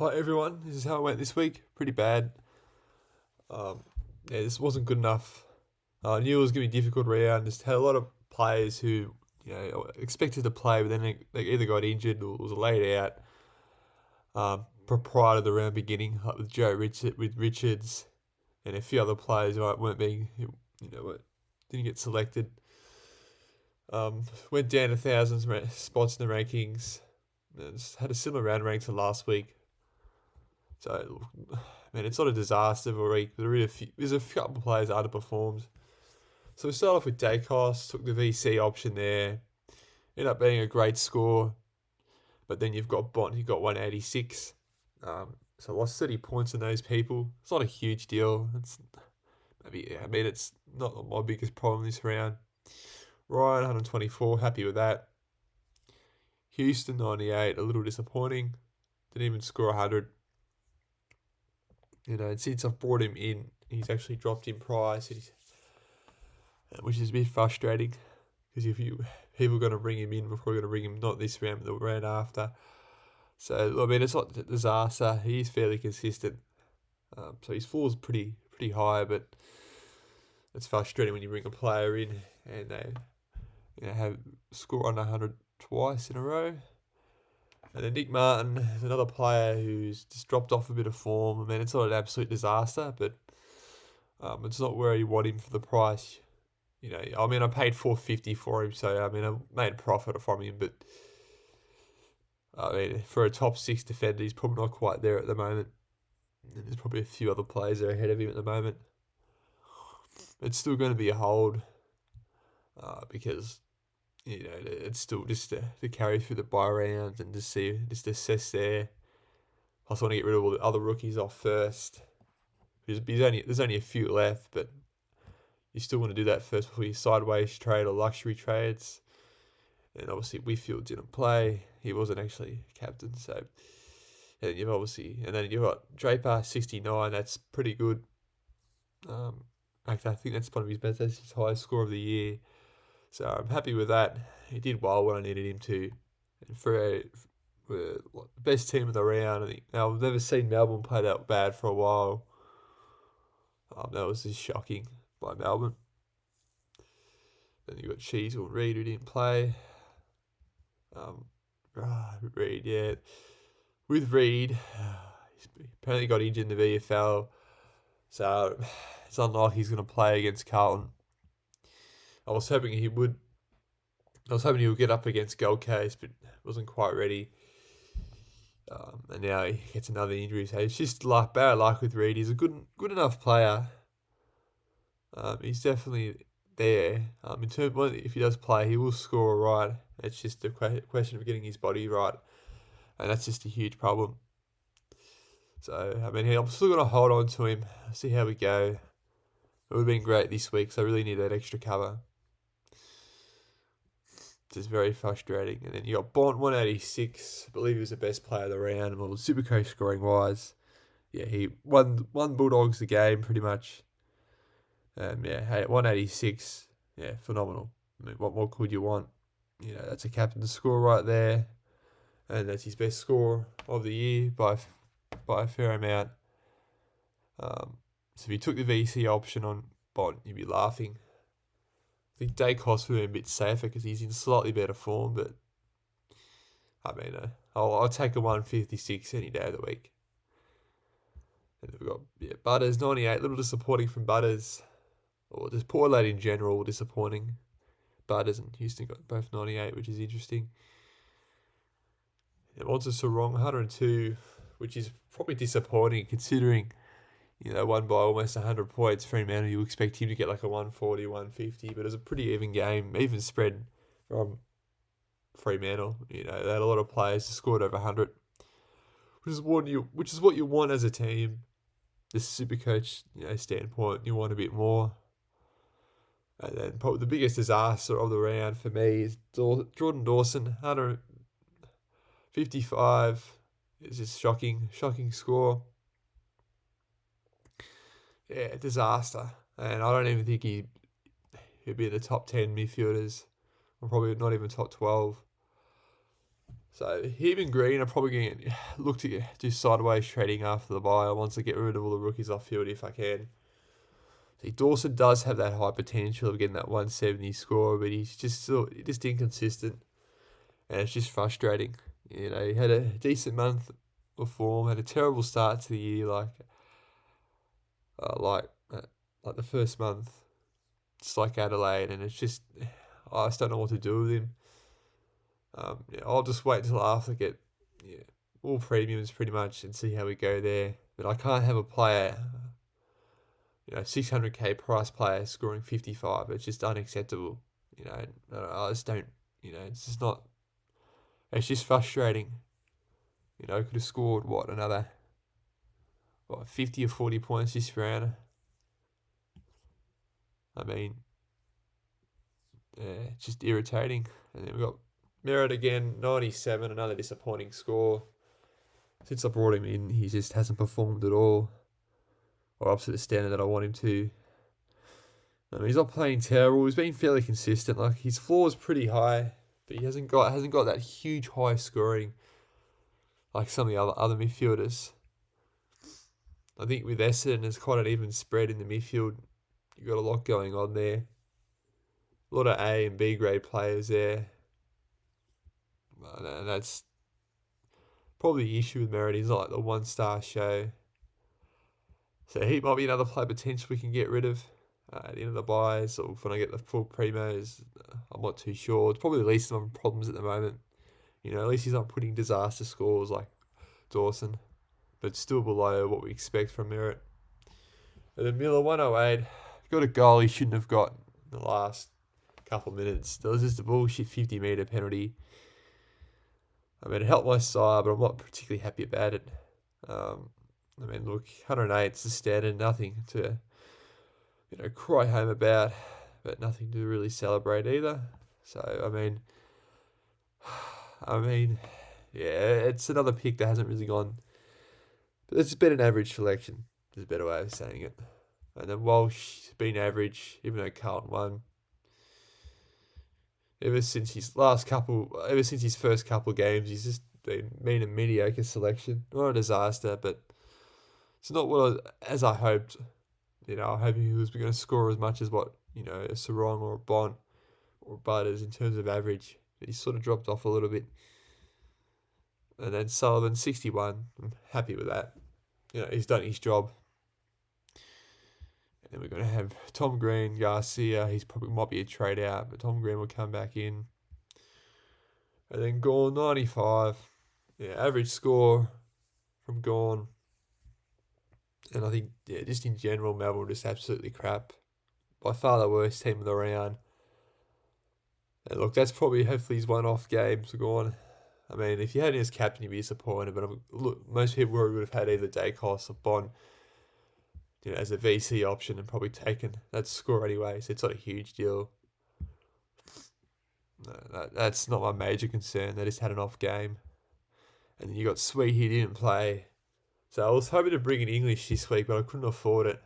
Hi everyone, this is how it went this week. Pretty bad. This wasn't good enough. I knew it was going to be a difficult round. Just had a lot of players who expected to play, but then they either got injured or was laid out prior to the round beginning, like with Richards and a few other players who didn't get selected. Went down 1,000 spots in the rankings. Just had a similar round rank to last week. So, man, it's not a disaster of a week. There's a couple of players that underperformed. So we start off with Dacos, took the VC option there. Ended up being a great score. But then you've got Bont, who got 186. So I lost 30 points on those people. It's not a huge deal. It's not my biggest problem this round. Ryan, 124, happy with that. Houston, 98, a little disappointing. Didn't even score 100. And since I've brought him in, he's actually dropped in price, which is a bit frustrating because people are going to bring him in before going to bring him not this round but the round after. So it's not a disaster. He is fairly consistent. So his floor is pretty high, but it's frustrating when you bring a player in and they have score under 100 twice in a row. And then Nick Martin is another player who's just dropped off a bit of form. It's not an absolute disaster, but it's not where you want him for the price. I paid $450 for him, so I made profit from him, but for a top 6 defender, he's probably not quite there at the moment. And there's probably a few other players that are ahead of him at the moment. It's still going to be a hold because it's still just to carry through the bye rounds and just assess there. I also want to get rid of all the other rookies off first. There's only a few left, but you still want to do that first before you sideways trade or luxury trades. And obviously Whitfield didn't play. He wasn't actually captain, so and then you've got Draper 69. That's pretty good. I think that's one of his best. That's his highest score of the year. So I'm happy with that. He did well when I needed him to. And for the best team of the round, I think. Now, I've never seen Melbourne play that bad for a while. That was just shocking by Melbourne. Then you got Cheese or Reed who didn't play. Reed, yeah. With Reed, he's apparently got injured in the VFL. So it's unlikely he's going to play against Carlton. I was hoping he would get up against Gold Coast, but wasn't quite ready. And now he gets another injury. So it's just bad luck with Reed. He's a good enough player. He's definitely there. In terms of if he does play, he will score right. It's just a question of getting his body right, and that's just a huge problem. So I'm still going to hold on to him. See how we go. It would have been great this week, so I really need that extra cover. Just very frustrating. And then you got Bont 186. I believe he was the best player of the round. Well, Supercoach scoring wise, yeah, he won Bulldogs the game pretty much. 186. Yeah, phenomenal. What more could you want? That's a captain's score right there, and that's his best score of the year by a fair amount. So if you took the VC option on Bont, you'd be laughing. I think Dacos would be a bit safer because he's in slightly better form, but I'll take a 156 any day of the week. And we've got Butters 98, a little disappointing from Butters, or just poor lad in general, disappointing. Butters and Houston got both 98, which is interesting. And onto Sarong 102, which is probably disappointing considering won by almost 100 points. Fremantle, you expect him to get like a 140, 150, but it was a pretty even game, even spread from Fremantle. They had a lot of players who scored over 100, which is what you want as a team. The Supercoach, standpoint, you want a bit more. And then probably the biggest disaster of the round for me is Jordan Dawson, 155. It's just shocking score. Yeah, disaster. And I don't even think he'd be in the top 10 midfielders, or probably not even top 12. So him and Green are probably going to look to do sideways trading after the bye once I get rid of all the rookies off field if I can. See, Dawson does have that high potential of getting that 170 score, but he's just inconsistent, and it's just frustrating. He had a decent month of form, had a terrible start to the year, like the first month, just like Adelaide, and it's just I just don't know what to do with him. I'll just wait until after I get all premiums pretty much and see how we go there. But I can't have a player, 600k price player scoring 55. It's just unacceptable. I just don't. It's just not. It's just frustrating. Could have scored another 50 or 40 points this round. I mean, it's just irritating. And then we've got Merritt again, 97, another disappointing score. Since I brought him in, he just hasn't performed at all, or up to the standard that I want him to. I mean, he's not playing terrible. He's been fairly consistent. Like, his floor is pretty high, but he hasn't got that huge high scoring like some of the other midfielders. I think with Essendon, there's quite an even spread in the midfield. You've got a lot going on there. A lot of A and B grade players there. And that's probably the issue with Merritt. He's not like the one-star show. So he might be another player potential we can get rid of at the end of the buys, or when I get the full primos. I'm not too sure. It's probably the least of my problems at the moment. At least he's not putting disaster scores like Dawson, but still below what we expect from Merritt. And then Miller, 108, got a goal he shouldn't have got in the last couple of minutes. There was just a bullshit 50-metre penalty. I mean, it helped my side, but I'm not particularly happy about it. Look, 108 is the standard, nothing to, cry home about, but nothing to really celebrate either. So, it's another pick that hasn't really gone. But it's been an average selection, is a better way of saying it. And then Walsh has been average, even though Carlton won. Ever since his first couple of games, he's just been a mediocre selection. Not a disaster, but it's not as I hoped. I hope he was going to score as much as what, a Sarong or a Bont or Butters in terms of average. But he sort of dropped off a little bit. And then Sullivan, 61. I'm happy with that. He's done his job. And then we're going to have Tom Green, Garcia. He's probably might be a trade out, but Tom Green will come back in. And then Gawn, 95. Average score from Gawn. And I think, just in general, Melbourne just absolutely crap. By far the worst team of the round. And look, that's probably hopefully his one-off game for Gawn. I mean, if you had him as captain, you'd be disappointed. But most people would have had either Dacos or Bond, as a VC option and probably taken that score anyway. So it's not a huge deal. That's not my major concern. They just had an off game. And then you got Sweet, he didn't play. So I was hoping to bring in English this week, but I couldn't afford it,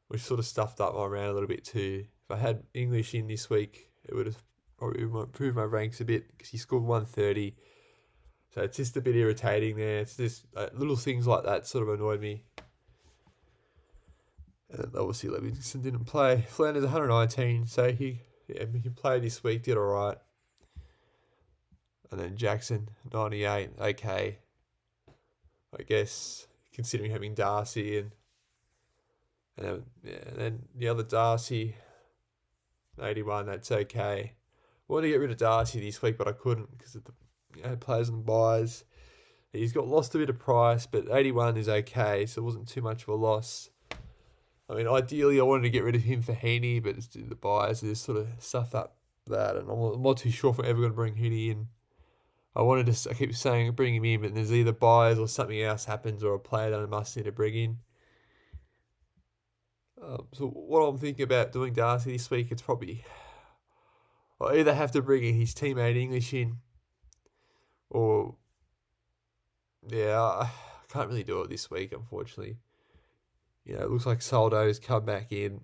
which sort of stuffed up my round a little bit too. If I had English in this week, it would have probably improved my ranks a bit because he scored 130. So it's just a bit irritating there. It's just little things like that sort of annoyed me. And obviously Livingston didn't play. Flanders 119, so he played this week, did alright. And then Jackson, 98, okay. I guess, considering having Darcy and then the other Darcy, 81, that's okay. I wanted to get rid of Darcy this week, but I couldn't because of the players and buys. He's got lost a bit of price, but 81 is okay, so it wasn't too much of a loss. I mean, ideally, I wanted to get rid of him for Heaney, but the buys just sort of stuff up that, and I'm not too sure if I'm ever going to bring Heaney in. I keep saying bring him in, but there's either buys or something else happens or a player that I must need to bring in. So what I'm thinking about doing Darcy this week, it's probably I either have to bring in his teammate English in, or I can't really do it this week, unfortunately. It looks like Soldo's come back in,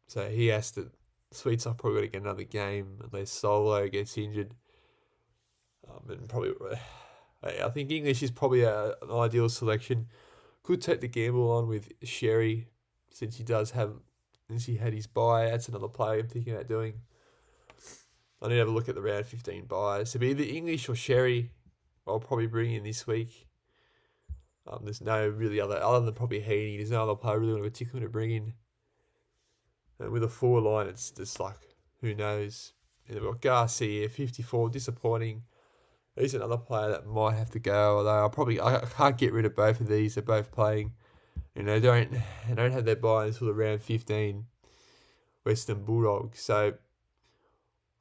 so he has to. Sweet's probably got to get another game unless Solo gets injured. And probably, I think English is probably an ideal selection. Could take the gamble on with Sherry, since he had his bye. That's another play I'm thinking about doing. I need to have a look at the round 15 buys. So, be either English or Sherry. I'll probably bring in this week. There's no really other than probably Heaney. There's no other player really in particular to bring in. And with a forward line, it's just like, who knows? And we've got Garcia, 54, disappointing. He's another player that might have to go. Although I can't get rid of both of these. They're both playing. And they don't have their bye until around 15. Western Bulldogs. So,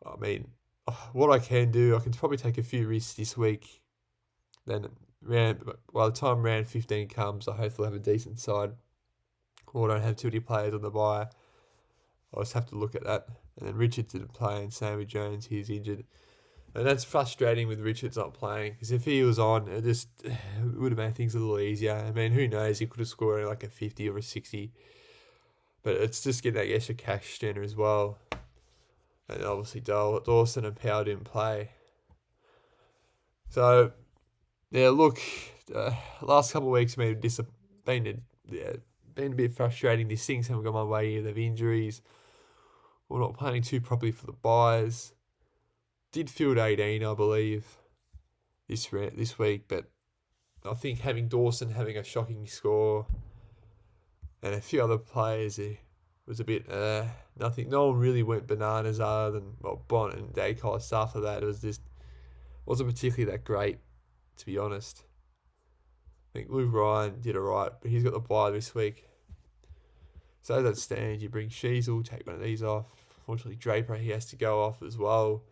I mean, what I can do, I can probably take a few risks this week. Then by the time round 15 comes, I hopefully have a decent side. Or don't have too many players on the bye. I'll just have to look at that. And then Richards didn't play, and Sammy Jones, he's injured. And that's frustrating with Richards not playing, because if he was on, it would have made things a little easier. I mean, who knows? He could have scored like a 50 or a 60. But it's just getting that extra cash standard as well. And obviously Dawson and Powell didn't play. So, yeah, look, last couple of weeks been a bit frustrating. These things haven't gone my way either. The injuries. We're not planning too properly for the buys. Did field 18, I believe, this week, but I think having Dawson having a shocking score and a few other players, it was a bit nothing. No one really went bananas other than Bont and Dacos. After that, it wasn't particularly that great, to be honest. I think Lou Ryan did alright, but he's got the bye this week. So as that stands, you bring Sheasel, take one of these off. Unfortunately, Draper, he has to go off as well.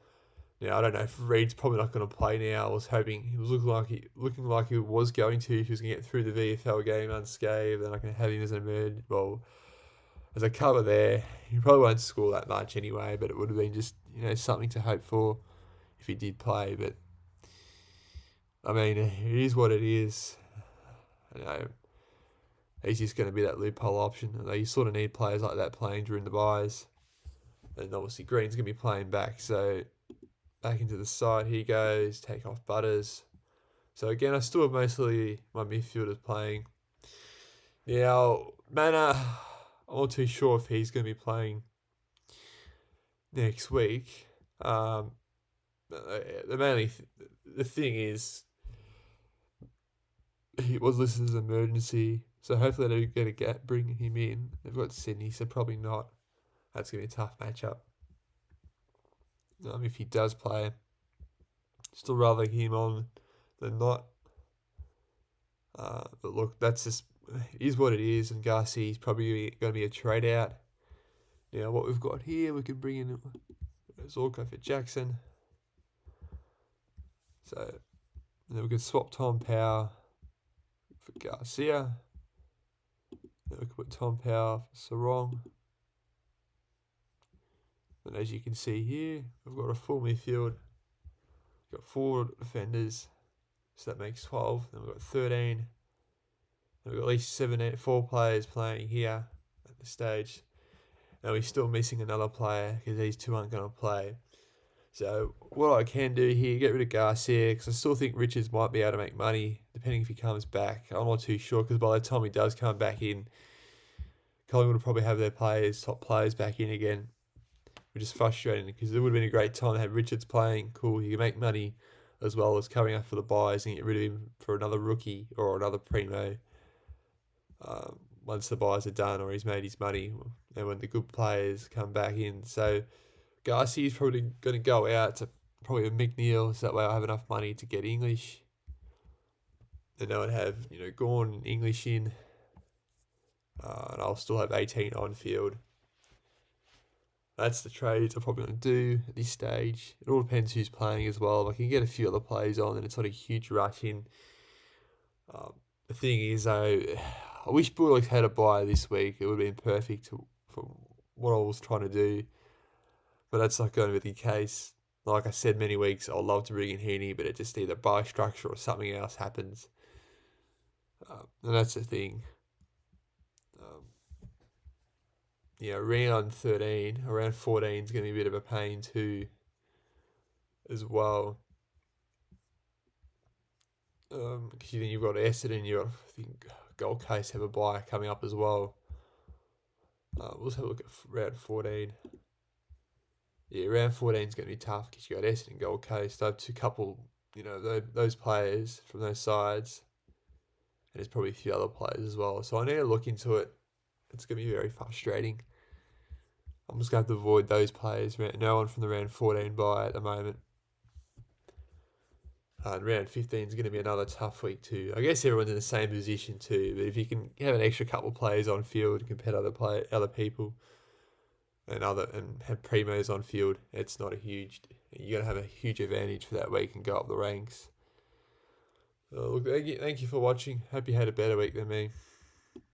Now, I don't know if Reed's probably not going to play now. I was hoping he was looking like he was going to. If he was going to get through the VFL game unscathed, then I can have him as a cover there. He probably won't score that much anyway, but it would have been just something to hope for if he did play. But I mean, it is what it is. I know he's just going to be that loophole option. Although you sort of need players like that playing during the buys, and obviously Green's going to be playing back, so. Back into the side, he goes, take off Butters. So again, I still have mostly my midfielders playing. Now, Manor, I'm not too sure if he's going to be playing next week. The thing is, he was listed as an emergency, so hopefully they don't get a bring him in. They've got Sydney, so probably not. That's going to be a tough matchup. If he does play, still rather him on than not. But look, that's just is what it is, and Garcia's probably going to be a trade out. Now, what we've got here, we can bring in Zorko for Jackson. So, and then we can swap Tom Power for Garcia. Then we can put Tom Power for Sarong. And as you can see here, we've got a full midfield. We've got 4 defenders, so that makes 12. Then we've got 13. Then we've got at least 4 players playing here at this stage. Now we're still missing another player because these 2 aren't going to play. So what I can do here, get rid of Garcia, because I still think Richards might be able to make money, depending if he comes back. I'm not too sure, because by the time he does come back in, Collingwood will probably have their top players back in again. Which is frustrating because it would have been a great time to have Richards playing. Cool, he can make money as well as coming up for the buys and get rid of him for another rookie or another primo once the buys are done or he's made his money and when the good players come back in. So Garcia's probably going to go out to probably a McNeil, so that way I have enough money to get English. Then I would have Gawn and English in, and I'll still have 18 on field. That's the trades I'm probably going to do at this stage. It all depends who's playing as well. If I can get a few other players on, then it's not a huge rush in. The thing is, though, I wish Bulldogs had a bye this week. It would have been perfect for what I was trying to do. But that's not going to be the case. Like I said many weeks, I'd love to bring in Heaney, but it just either bye structure or something else happens. And that's the thing. Round 13, around 14 is going to be a bit of a pain too, as well. Because then you've got Essendon, you've got, I think, Gold Coast have a bye coming up as well. We'll just have a look at round 14. Yeah, round 14 is going to be tough because you got Essendon and Gold Coast. They've two couple, those players from those sides. And there's probably a few other players as well. So I need to look into it. It's going to be very frustrating. I'm just going to have to avoid those players. No one from the round 14 bye at the moment. And round 15 is going to be another tough week too. I guess everyone's in the same position too. But if you can have an extra couple of players on field compared to other people, and have primos on field, it's not a huge. You're gonna have a huge advantage for that week and go up the ranks. Look, thank you for watching. Hope you had a better week than me.